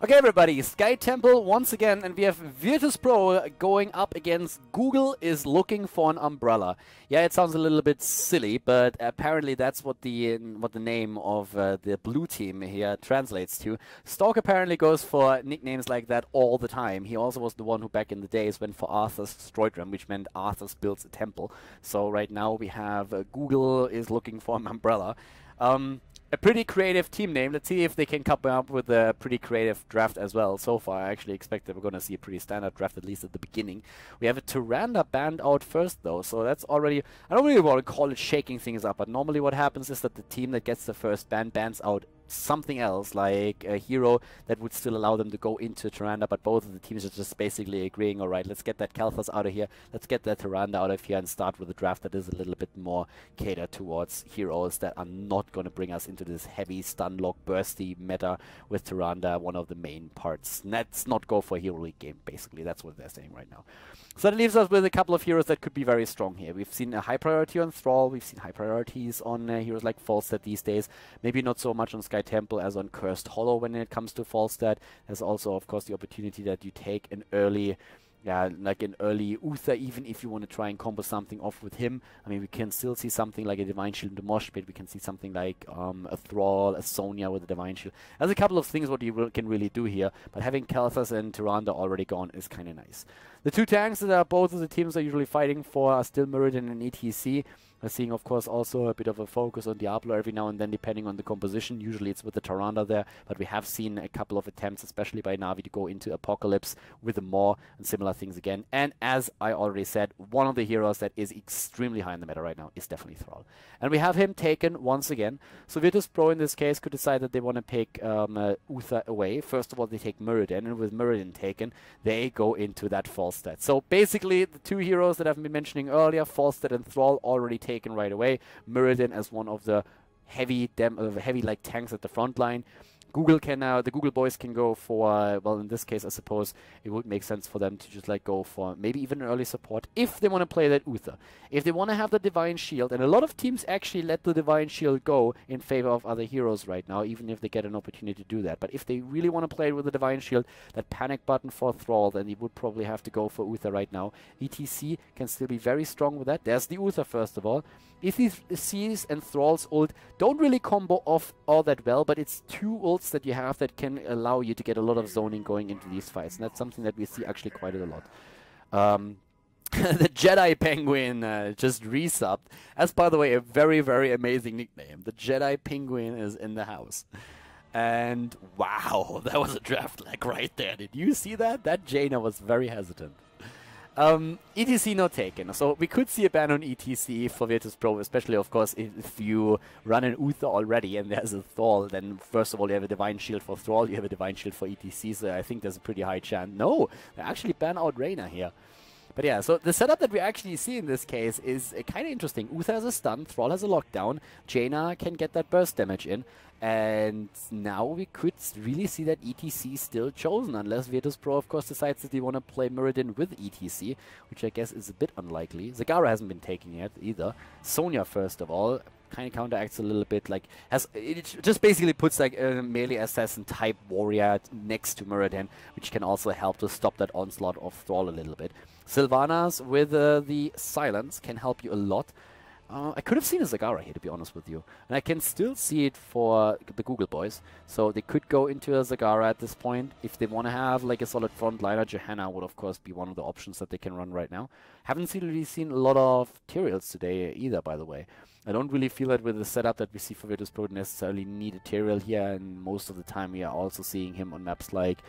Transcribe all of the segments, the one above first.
Okay, everybody, Sky Temple once again, and we have Virtus Pro going up against Google is looking for an umbrella. Yeah, it sounds a little bit silly, but apparently that's what the name of the blue team here translates to. Stork apparently goes for nicknames like that all the time. He also was the one who back in the days went for Arthur's Stroidram, which meant Arthur's builds a temple. So right now we have Google is looking for an umbrella. A pretty creative team name. Let's see if they can come up with a pretty creative draft as well. So far, I actually expect that we're going to see a pretty standard draft, at least at the beginning. We have a Tyrande banned out first, though, so that's already... I don't really want to call it shaking things up, but normally what happens is that the team that gets the first ban bans out something else, like a hero that would still allow them to go into Tyrande, but both of the teams are just basically agreeing, alright, let's get that Khaldor out of here, let's get that Tyrande out of here and start with a draft that is a little bit more catered towards heroes that are not going to bring us into this heavy stun lock bursty meta with Tyrande, one of the main parts. Let's not go for a Hero League game, basically, that's what they're saying right now. So that leaves us with a couple of heroes that could be very strong here. We've seen a high priority on Thrall, we've seen high priorities on heroes like Falstad these days, maybe not so much on Sky Temple as on Cursed Hollow when it comes to Falstad. There's also, of course, the opportunity that you take an early... Yeah, like an early Uther, even if you want to try and combo something off with him. I mean, we can still see something like a Divine Shield in the Mosh Pit. We can see something like a Thrall, a Sonya with a Divine Shield. There's a couple of things what you can really do here, but having Khaldor and Tyrande already gone is kind of nice. The two tanks that are both of the teams are usually fighting for are still Mirrodin and ETC. We're seeing, of course, also a bit of a focus on Diablo every now and then, depending on the composition. Usually it's with the Tyrande there, but we have seen a couple of attempts, especially by Na'Vi, to go into Apocalypse with the Maw and similar things again. And as I already said, one of the heroes that is extremely high in the meta right now is definitely Thrall. And we have him taken once again. So Virtus Pro in this case could decide that they want to pick Uther away. First of all, they take Mirrodin, and with Mirrodin taken, they go into that Falstad. So basically, the two heroes that I've been mentioning earlier, Falstad and Thrall, already taken right away. Mirrodin as one of the heavy like tanks at the front line. Google can now, the Google boys can go for, well, in this case, I suppose it would make sense for them to just like go for maybe even an early support if they want to play that Uther. If they want to have the Divine Shield, and a lot of teams actually let the Divine Shield go in favor of other heroes right now, even if they get an opportunity to do that. But if they really want to play with the Divine Shield, that panic button for Thrall, then they would probably have to go for Uther right now. ETC can still be very strong with that. There's the Uther first of all. ETC's and Thrall's ult don't really combo off all that well, but it's two ults that you have that can allow you to get a lot of zoning going into these fights, and that's something that we see actually quite a lot. The Jedi Penguin just resubbed. That's, by the way, a very, very amazing nickname. The Jedi Penguin is in the house. And wow, that was a draft lag right there. Did you see that? That Jaina was very hesitant. ETC not taken, so we could see a ban on ETC for Virtus Pro, especially of course if you run an Uther already and there's a Thrall, then first of all you have a Divine Shield for Thrall, you have a Divine Shield for ETC, so I think there's a pretty high chance. No, they actually ban out Reyna here. But yeah, so the setup that we actually see in this case is kind of interesting. Uther has a stun, Thrall has a lockdown, Jaina can get that burst damage in, and now we could really see that ETC still chosen, unless Virtus Pro, of course, decides that they want to play Mirrodin with ETC, which I guess is a bit unlikely. Zagara hasn't been taken yet either. Sonya, first of all, kind of counteracts a little bit, like, it just basically puts like a melee assassin type warrior next to Mirrodin, which can also help to stop that onslaught of Thrall a little bit. Sylvanas with the silence can help you a lot. I could have seen a Zagara here, to be honest with you. And I can still see it for the Google boys. So they could go into a Zagara at this point. If they want to have like a solid frontliner, Johanna would of course be one of the options that they can run right now. Haven't really seen a lot of Tyraels today either, by the way. I don't really feel that with the setup that we see for Virtus Pro necessarily need a Tyrael here, and most of the time we are also seeing him on maps like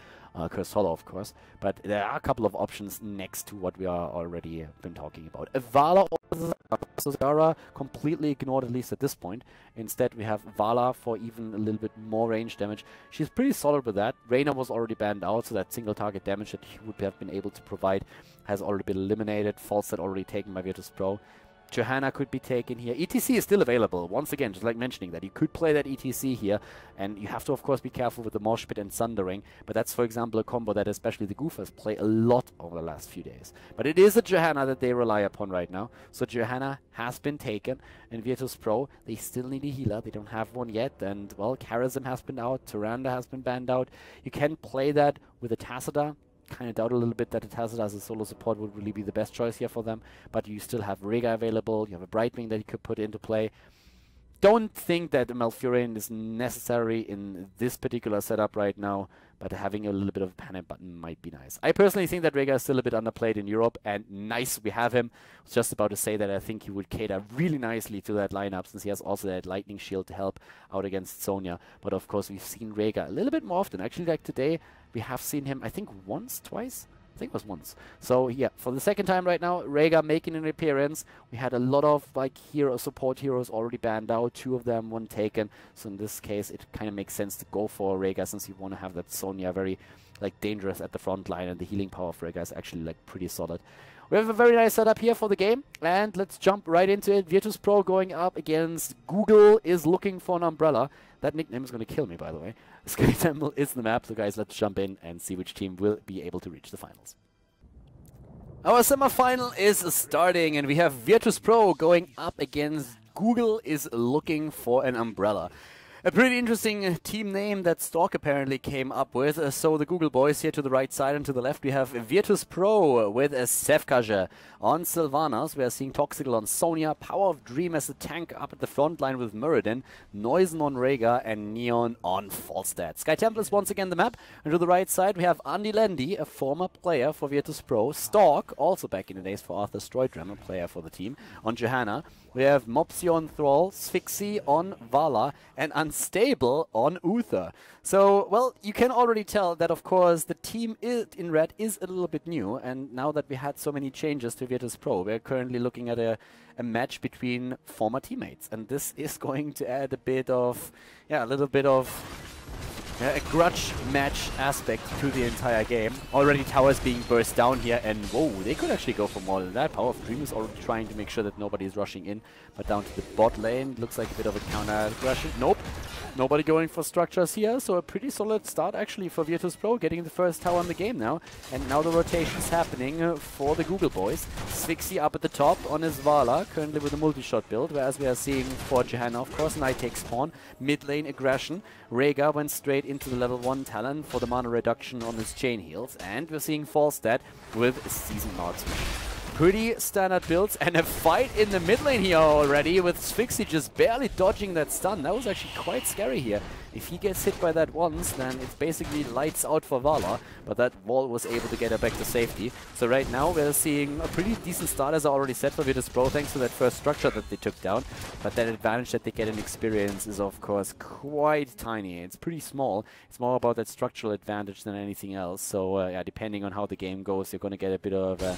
Cursed Hollow, of course. But there are a couple of options next to what we are already been talking about. A Vala or Zagara completely ignored, at least at this point. Instead, we have Vala for even a little bit more range damage. She's pretty solid with that. Reyna was already banned out, so that single target damage that he would have been able to provide has already been eliminated. Falstad already taken by Virtus Pro. Johanna could be taken here. ETC is still available. Once again, just like mentioning that, you could play that ETC here, and you have to, of course, be careful with the Mosh Pit and Sundering, but that's, for example, a combo that especially the Goofers play a lot over the last few days. But it is a Johanna that they rely upon right now, so Johanna has been taken, and Virtus Pro, they still need a healer. They don't have one yet, and, well, Charism has been out, Tyrande has been banned out. You can play that with a Tacita. Kind of doubt a little bit that it has it as a solo support would really be the best choice here for them, but you still have Rega available, you have a Brightwing that you could put into play. Don't think that Malfurion is necessary in this particular setup right now, but having a little bit of a panic button might be nice. I personally think that Rega is still a bit underplayed in Europe, and nice we have him. I was just about to say that I think he would cater really nicely to that lineup, since he has also that Lightning Shield to help out against Sonya. But of course, we've seen Rega a little bit more often. Actually, like today, we have seen him, I think, once, twice? I think it was once. So yeah, for the second time right now, Rega making an appearance. We had a lot of like support heroes already banned out, 2 of them, 1 taken. So in this case, it kind of makes sense to go for Rega, since you want to have that Sonya very like dangerous at the front line, and the healing power of Rega is actually like pretty solid. We have a very nice setup here for the game, and let's jump right into it. Virtus Pro going up against Google is looking for an umbrella. That nickname is going to kill me, by the way. Sky Temple is the map, so guys, let's jump in and see which team will be able to reach the finals. Our semifinal is starting, and we have Virtus Pro going up against Google is looking for an umbrella. A pretty interesting team name that Stork apparently came up with. So the Google boys here to the right side, and to the left we have Virtus Pro with a Sefkaja on Sylvanas. We are seeing Toxical on Sonya, Power of Dream as a tank up at the front line with Muradin, Noisen on Rega, and Neon on Falstad. Sky Temple is once again the map, and to the right side we have Andy Landy, a former player for Virtus Pro, Stork, also back in the days for Arthur Stroydram, a player for the team, on Johanna. We have Mopsy on Thrall, Sphyxy on Vala, and Unstable on Uther. So, well, you can already tell that, of course, the team in red is a little bit new, and now that we had so many changes to Virtus Pro, we're currently looking at a match between former teammates, and this is going to add a bit of, yeah, a little bit of a grudge match aspect to the entire game. Already towers being burst down here, and whoa, they could actually go for more than that. Power of Dream is already trying to make sure that nobody is rushing in, but down to the bot lane, looks like a bit of a counter aggression. Nope, nobody going for structures here, so a pretty solid start actually for Virtus Pro, getting the first tower in the game now. And now the rotation's happening for the Google boys. Sphyxy up at the top on his Vala, currently with a multi-shot build, whereas we are seeing for Johanna, of course, Knight takes spawn, mid lane aggression. Rega went straight into the level 1 talent for the mana reduction on his chain heals, and we're seeing Falstad with a Season Marksman. Pretty standard builds, and a fight in the mid lane here already, with Sphyxy just barely dodging that stun. That was actually quite scary here. If he gets hit by that once, then it's basically lights out for Vala, but that wall was able to get her back to safety. So right now we're seeing a pretty decent start, as I already said, for Virtus Pro, thanks to that first structure that they took down. But that advantage that they get in experience is, of course, quite tiny. It's pretty small. It's more about that structural advantage than anything else. So yeah, depending on how the game goes, you're going to get a bit of a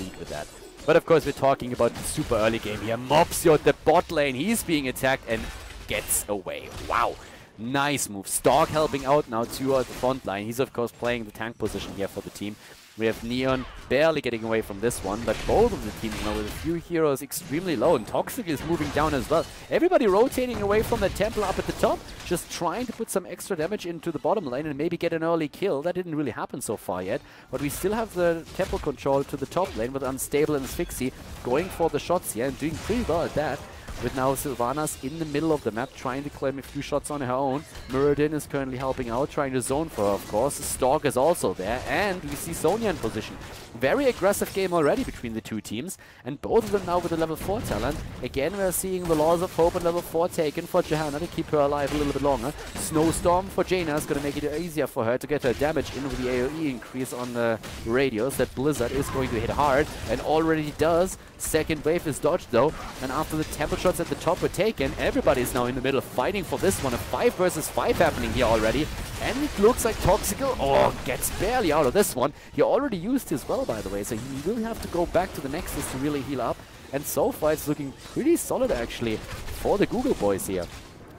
lead with that. But of course, we're talking about the super early game here. Mopsy at the bot lane, he's being attacked and gets away. Wow. Nice move. Stork helping out now too at the front line. He's of course playing the tank position here for the team. We have Neon barely getting away from this one, but both of the teams now with a few heroes extremely low, and Toxic is moving down as well. Everybody rotating away from the temple up at the top, just trying to put some extra damage into the bottom lane and maybe get an early kill. That didn't really happen so far yet, but we still have the temple control to the top lane with Unstable and Sphyxy going for the shots here and doing pretty well at that. With now Sylvanas in the middle of the map, trying to claim a few shots on her own. Muradin is currently helping out, trying to zone for her, of course. Stork is also there, and we see Sonya in position. Very aggressive game already between the two teams, and both of them now with a level 4 talent. Again, we're seeing the Laws of Hope at level 4 taken for Johanna to keep her alive a little bit longer. Snowstorm for Jaina is going to make it easier for her to get her damage in with the AoE increase on the radios. That Blizzard is going to hit hard, and already does. Second wave is dodged though, and after the temple shots at the top were taken, everybody is now in the middle fighting for this one. A 5 versus 5 happening here already, and it looks like Toxical, gets barely out of this one. He already used his well, by the way, so he will have to go back to the Nexus to really heal up, and so far it's looking pretty solid actually for the Google boys here.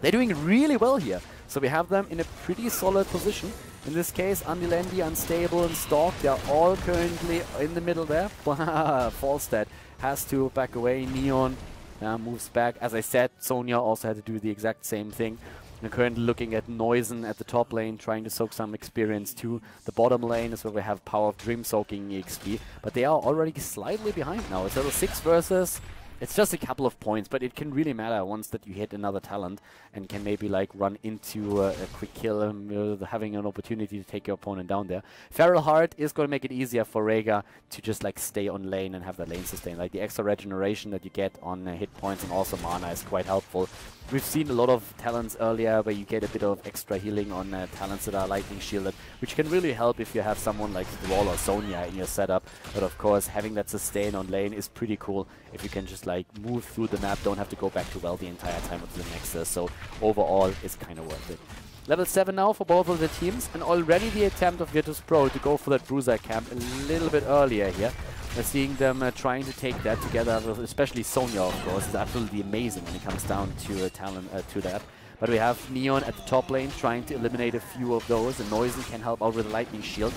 They're doing really well here. So we have them in a pretty solid position. In this case, Andilendi, Unstable, and Stalk, they are all currently in the middle there. Falstad has to back away. Neon moves back. As I said, Sonya also had to do the exact same thing. We're currently looking at Noisen at the top lane, trying to soak some experience to the bottom lane is where we have Power of Dream soaking EXP. But they are already slightly behind now. It's level 6 versus... It's just a couple of points, but it can really matter once that you hit another talent and can maybe like run into a quick kill, having an opportunity to take your opponent down there. Feral Heart is going to make it easier for Rhaegar to just like stay on lane and have that lane sustain. Like the extra regeneration that you get on hit points and also mana is quite helpful. We've seen a lot of talents earlier where you get a bit of extra healing on talents that are lightning shielded, which can really help if you have someone like Thrall or Sonya in your setup. But of course, having that sustain on lane is pretty cool if you can just like move through the map, don't have to go back to well the entire time with the Nexus. So overall, it's kind of worth it. Level 7 now for both of the teams, and already the attempt of Virtus.pro to go for that Bruiser camp a little bit earlier here. We're seeing them trying to take that together, especially Sonya, of course, is absolutely amazing when it comes down to talent to that. But we have Neon at the top lane trying to eliminate a few of those, and Noisen can help out with a lightning shield.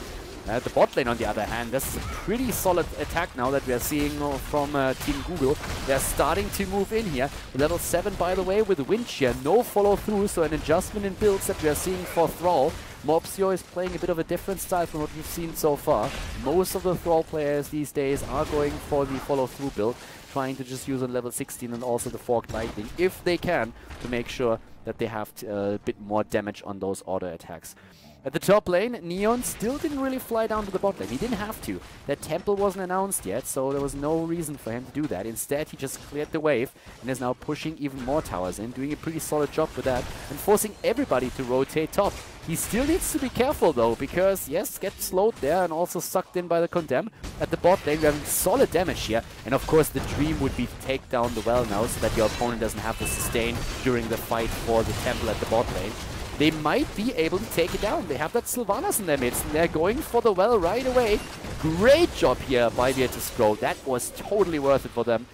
At the bot lane, on the other hand, this is a pretty solid attack now that we are seeing from Team Google. They're starting to move in here. Level 7, by the way, with Winch here. No follow-through, so an adjustment in builds that we are seeing for Thrall. Mobsio is playing a bit of a different style from what we've seen so far. Most of the Thrall players these days are going for the follow-through build, trying to just use on level 16 and also the Forked Lightning, if they can, to make sure that they have a bit more damage on those auto attacks. At the top lane, Neon still didn't really fly down to the bot lane. He didn't have to. That temple wasn't announced yet, so there was no reason for him to do that. Instead, he just cleared the wave and is now pushing even more towers in, doing a pretty solid job with that, and forcing everybody to rotate top. He still needs to be careful though, because yes, gets slowed there and also sucked in by the Condemn. At the bot lane, we're having solid damage here, and of course the dream would be to take down the well now, so that your opponent doesn't have to sustain during the fight for the temple at the bot lane. They might be able to take it down. They have that Sylvanas in their midst, and they're going for the well right away. Great job here by Virtus.pro. That was totally worth it for them.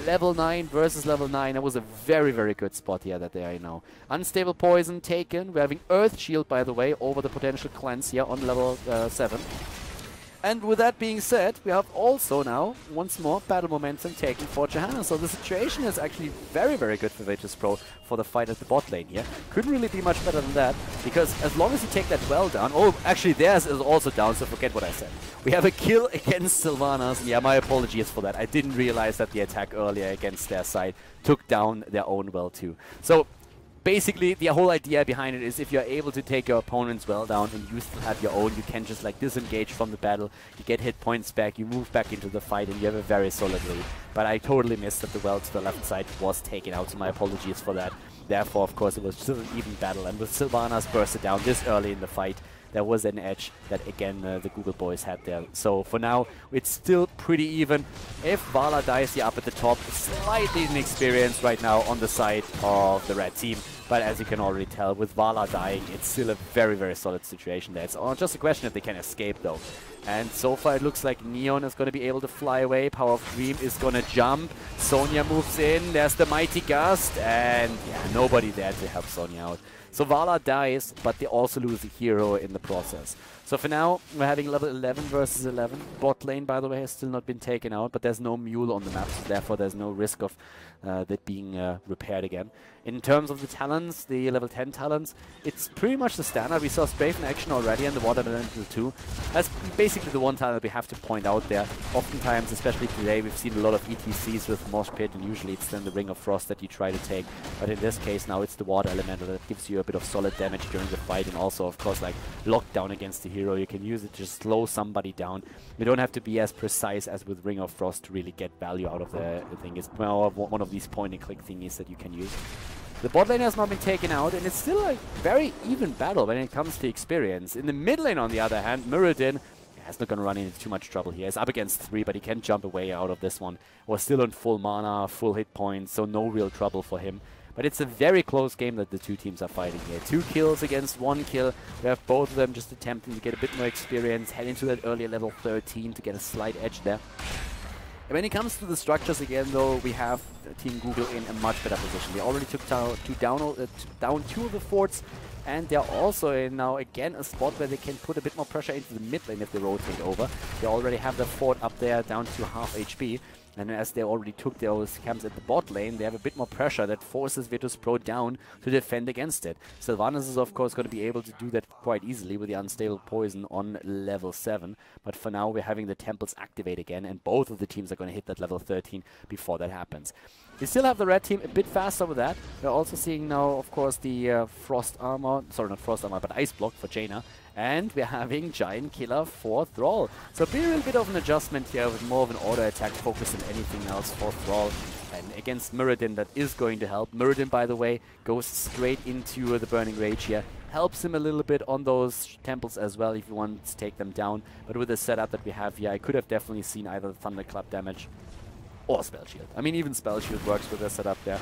Level 9 versus level 9. That was a very, very good spot here that they are in now. Unstable Poison taken. We're having Earth Shield, by the way, over the potential cleanse here on level 7. And with that being said, we have also now, once more, battle momentum taken for Johanna. So the situation is actually very, very good for Virtus.pro for the fight at the bot lane here. Couldn't really be much better than that, because as long as you take that well down... Oh, actually theirs is also down, so forget what I said. We have a kill against Sylvanas. Yeah, my apologies for that. I didn't realize that the attack earlier against their side took down their own well too. So basically, the whole idea behind it is if you're able to take your opponent's well down and you still have your own, you can just like disengage from the battle, you get hit points back, you move back into the fight, and you have a very solid lead. But I totally missed that the well to the left side was taken out, so my apologies for that. Therefore, of course, it was still an even battle, and with Sylvanas bursted down this early in the fight, there was an edge that, again, the Google boys had there. So for now, it's still pretty even. If Vala dies here up at the top, slightly inexperienced right now on the side of the red team. But as you can already tell, with Vala dying, it's still a very, very solid situation there. It's just a question if they can escape, though. And so far, it looks like Neon is going to be able to fly away. Power of Dream is going to jump. Sonya moves in. There's the Mighty Gust. And yeah, nobody there to help Sonya out. So Vala dies, but they also lose a hero in the process. So for now, we're having level 11 versus 11. Bot lane, by the way, has still not been taken out, but there's no mule on the map, so therefore there's no risk of that being repaired again. In terms of the talents, the level 10 talents, it's pretty much the standard. We saw Strafe in action already and the Water Elemental too. That's basically the one talent we have to point out there. Oftentimes, especially today, we've seen a lot of ETCs with Mosh Pit, and usually it's then the Ring of Frost that you try to take. But in this case now, it's the Water Elemental that gives you a bit of solid damage during the fight, and also, of course, like lockdown against the hero. You can use it to just slow somebody down. You don't have to be as precise as with Ring of Frost to really get value out of the thing. It's more one of these point-and-click thingies that you can use. The bot lane has not been taken out, and it's still a very even battle when it comes to experience. In the mid lane, on the other hand, Muradin is not going to run into too much trouble here. He's up against 3, but he can jump away out of this one. We're still on full mana, full hit points, so no real trouble for him. But it's a very close game that the two teams are fighting here. 2 kills against 1 kill. We have both of them just attempting to get a bit more experience, head into that earlier level 13 to get a slight edge there. And when it comes to the structures again, though, we have Team Google in a much better position. They already took down 2 of the forts, and they're also in now again a spot where they can put a bit more pressure into the mid lane if they rotate over. They already have the fort up there down to half HP. And as they already took those camps at the bot lane, they have a bit more pressure that forces Virtus.pro down to defend against it. Sylvanas is of course going to be able to do that quite easily with the unstable poison on level 7. But for now we're having the temples activate again, and both of the teams are going to hit that level 13 before that happens. We still have the red team a bit faster with that. We're also seeing now, of course, the frost armor, sorry, not frost armor, but ice block for Jaina. And we're having Giant Killer for Thrall. So a little bit of an adjustment here with more of an auto attack focus than anything else for Thrall. And against Muradin, that is going to help. Muradin, by the way, goes straight into the Burning Rage here. Helps him a little bit on those temples as well if you want to take them down. But with the setup that we have here, I could have definitely seen either the Thunderclap damage or Spell Shield. I mean, even Spell Shield works with their setup there.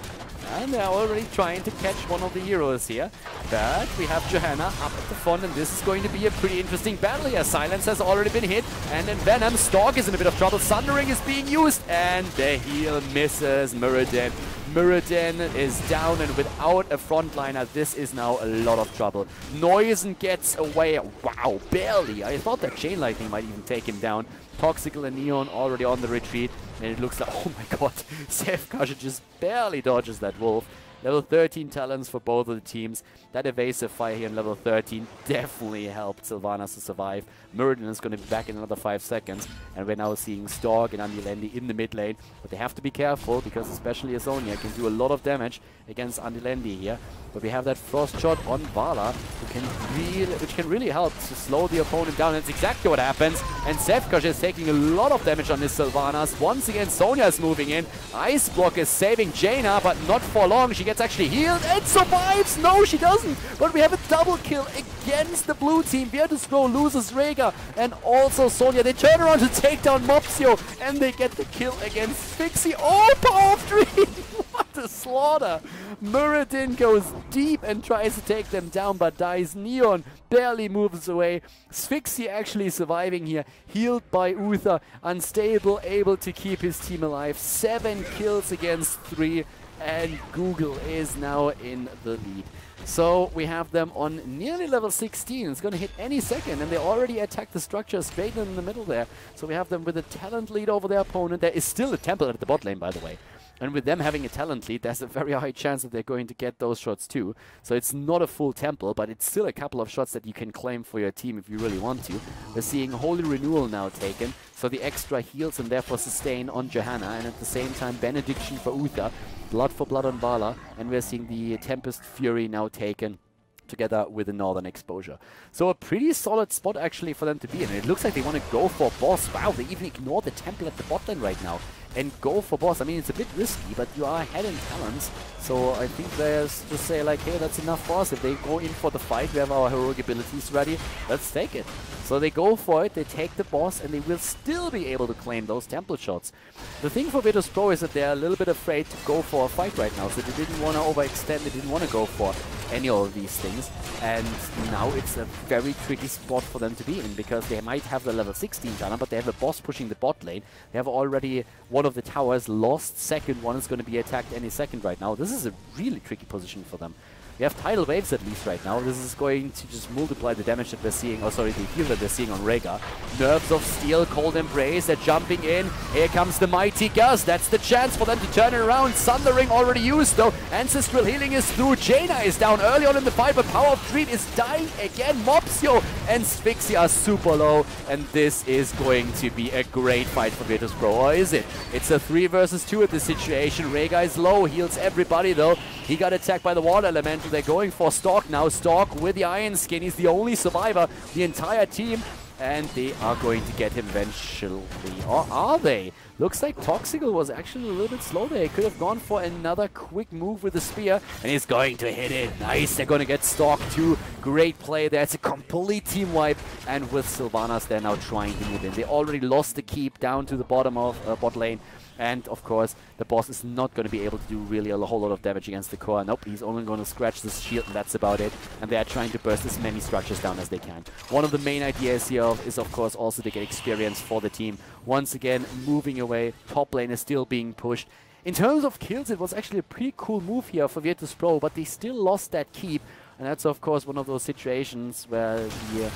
And they're already trying to catch one of the heroes here. But we have Johanna up at the front, and this is going to be a pretty interesting battle here. Silence has already been hit, and then Venom. Stalk is in a bit of trouble. Sundering is being used, and the heal misses Muradin. Muradin is down, and without a frontliner, this is now a lot of trouble. Noisen gets away. Wow, barely. I thought that Chain Lightning might even take him down. Toxical and Neon already on the retreat, and it looks like, oh my god, Sefkasha just barely dodges that wolf. Level 13 talents for both of the teams. That evasive fire here in level 13 definitely helped Sylvanas to survive. Muradin is going to be back in another 5 seconds. And we're now seeing Stork and Andilendi in the mid lane. But they have to be careful because especially Asonia can do a lot of damage against Andilendi here. But we have that frost shot on Vala, which can really help to slow the opponent down. That's exactly what happens. And Sefkasha is taking a lot of damage on this Sylvanas. Once again, Sonya is moving in. Ice Block is saving Jaina, but not for long. She gets actually healed and survives. No, she doesn't. But we have a double kill against the blue team. Virtus.pro loses Rhaegar and also Sonya. They turn around to take down Mopsio, and they get the kill against Spixie. Oh, Power of Dream! What a slaughter! Muradin goes deep and tries to take them down, but dies. Neon barely moves away. Spixie actually surviving here, healed by Uther. Unstable, able to keep his team alive. 7 kills against 3, and Google is now in the lead. So we have them on nearly level 16. It's going to hit any second, and they already attacked the structure straight in the middle there. So we have them with a talent lead over their opponent. There is still a temple at the bot lane, by the way. And with them having a talent lead, there's a very high chance that they're going to get those shots too. So it's not a full temple, but it's still a couple of shots that you can claim for your team if you really want to. We're seeing Holy Renewal now taken, so the extra heals and therefore sustain on Johanna, and at the same time Benediction for Uther, Blood for Blood on Vala, and we're seeing the Tempest Fury now taken together with the Northern Exposure. So a pretty solid spot actually for them to be in. It looks like they want to go for boss. Wow, they even ignore the temple at the bot lane right now and go for boss. I mean, it's a bit risky, but you are ahead in talents. So I think there's just say like, hey, that's enough for us. If they go in for the fight, we have our heroic abilities ready. Let's take it. So they go for it, they take the boss, and they will still be able to claim those temple shots. The thing for Virtus.pro is that they're a little bit afraid to go for a fight right now. So they didn't want to overextend, they didn't want to go for any of these things. And now it's a very tricky spot for them to be in, because they might have the level 16 talent, but they have a boss pushing the bot lane. They have already one of the towers lost. Second one is going to be attacked any second right now. This is a really tricky position for them. We have tidal waves at least right now. This is going to just multiply the damage that we're seeing, oh sorry, the heal that we're seeing on Rhaegar. Nerves of Steel, Cold Embrace, they're jumping in. Here comes the Mighty Gust. That's the chance for them to turn it around. Sundering already used though. Ancestral Healing is through. Jaina is down early on in the fight, but Power of Dream is dying again. Mopsio and Spixie are super low, and this is going to be a great fight for Virtus.pro, or is it? It's a 3 versus 2 at this situation. Rhaegar is low, heals everybody though. He got attacked by the Water Elemental. They're going for Stork now. Stork with the Iron Skin. He's the only survivor. The entire team. And they are going to get him eventually. Or are they? Looks like Toxical was actually a little bit slow there. He could have gone for another quick move with the spear. And he's going to hit it. Nice. They're going to get Stork too. Great play there. It's a complete team wipe. And with Sylvanas, they're now trying to move in. They already lost the keep down to the bottom of bot lane. And of course, the boss is not going to be able to do really a whole lot of damage against the core. Nope, he's only going to scratch this shield, and that's about it. And they are trying to burst as many structures down as they can. One of the main ideas here is, of course, also to get experience for the team. Once again, moving away. Top lane is still being pushed. In terms of kills, it was actually a pretty cool move here for Virtus.pro, but they still lost that keep. And that's, of course, one of those situations where the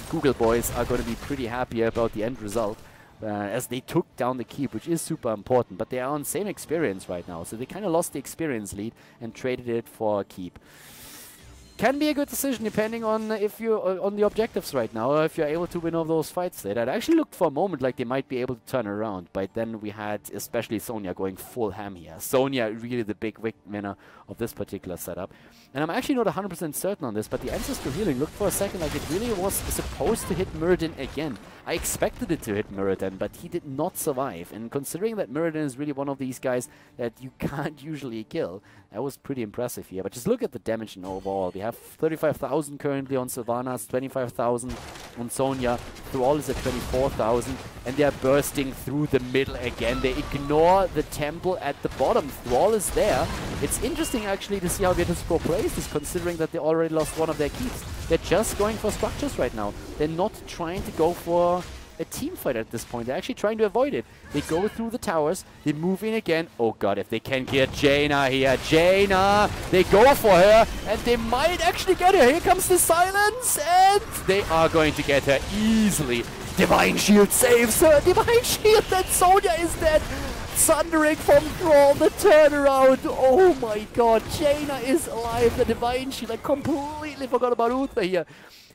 Google boys are going to be pretty happy about the end result. As they took down the keep, which is super important, but they are on same experience right now, so they kind of lost the experience lead and traded it for a keep. Can be a good decision depending on if you're on the objectives right now, or if you're able to win all those fights there. That actually looked for a moment like they might be able to turn around, but then we had especially Sonya going full ham here. Sonya really the big winner of this particular setup. And I'm actually not 100% certain on this, but the Ancestral Healing looked for a second like it really was supposed to hit Muradin again. I expected it to hit Muradin, but he did not survive. And considering that Muradin is really one of these guys that you can't usually kill, that was pretty impressive here. But just look at the damage in overall. We have 35,000 currently on Sylvanas, 25,000 on Sonya. Thrall is at 24,000, and they are bursting through the middle again. They ignore the temple at the bottom. Thrall is there. It's interesting actually to see how Virtus.pro plays this, considering that they already lost one of their keeps. They're just going for structures right now. They're not trying to go for a team fight at this point. They're actually trying to avoid it. They go through the towers. They move in again. Oh god, if they can get Jaina here. Jaina! They go for her, and they might actually get her. Here comes the silence, and they are going to get her easily. Divine Shield saves her. Divine Shield, and Sonya is dead. Sundering from Thrall, the turnaround. Oh my god, Jaina is alive. The Divine Shield. I completely forgot about Uther here.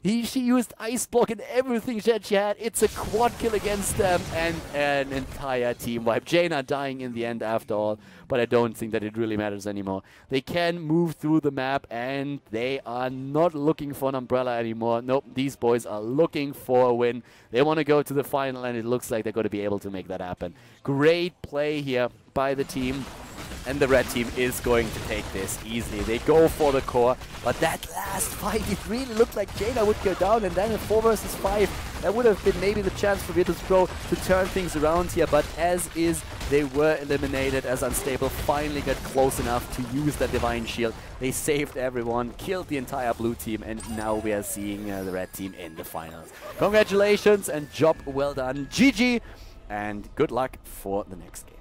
She used Ice Block and everything that she had. It's a quad kill against them and an entire team wipe. Jaina dying in the end after all, but I don't think that it really matters anymore. They can move through the map and they are not looking for an umbrella anymore. Nope, these boys are looking for a win. They want to go to the final and it looks like they're going to be able to make that happen. Great play here by the team. And the red team is going to take this easily. They go for the core, but that last fight, it really looked like Jaina would go down, and then a 4 versus 5, that would have been maybe the chance for Virtus.pro to turn things around here, but as is, they were eliminated as Unstable finally got close enough to use the Divine Shield. They saved everyone, killed the entire blue team, and now we are seeing the red team in the finals. Congratulations and job well done. GG, and good luck for the next game.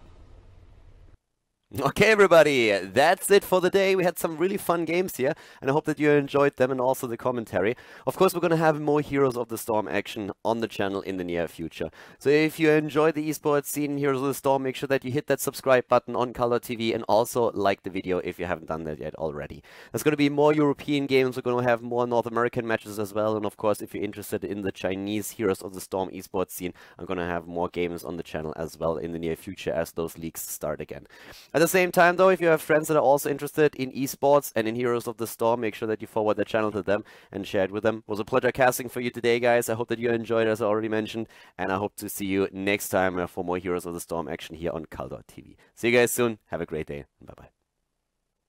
Okay, everybody, that's it for the day. We had some really fun games here, and I hope that you enjoyed them and also the commentary. Of course, we're going to have more Heroes of the Storm action on the channel in the near future. So if you enjoyed the esports scene Heroes of the Storm, make sure that you hit that subscribe button on Khaldor TV and also like the video if you haven't done that yet already. There's going to be more European games. We're going to have more North American matches as well. And of course, if you're interested in the Chinese Heroes of the Storm esports scene, I'm going to have more games on the channel as well in the near future as those leagues start again. At the same time, though, if you have friends that are also interested in esports and in Heroes of the Storm, make sure that you forward the channel to them and share it with them. It was a pleasure casting for you today, guys. I hope that you enjoyed, as I already mentioned, and I hope to see you next time for more Heroes of the Storm action here on Khaldor TV. See you guys soon. Have a great day. Bye-bye.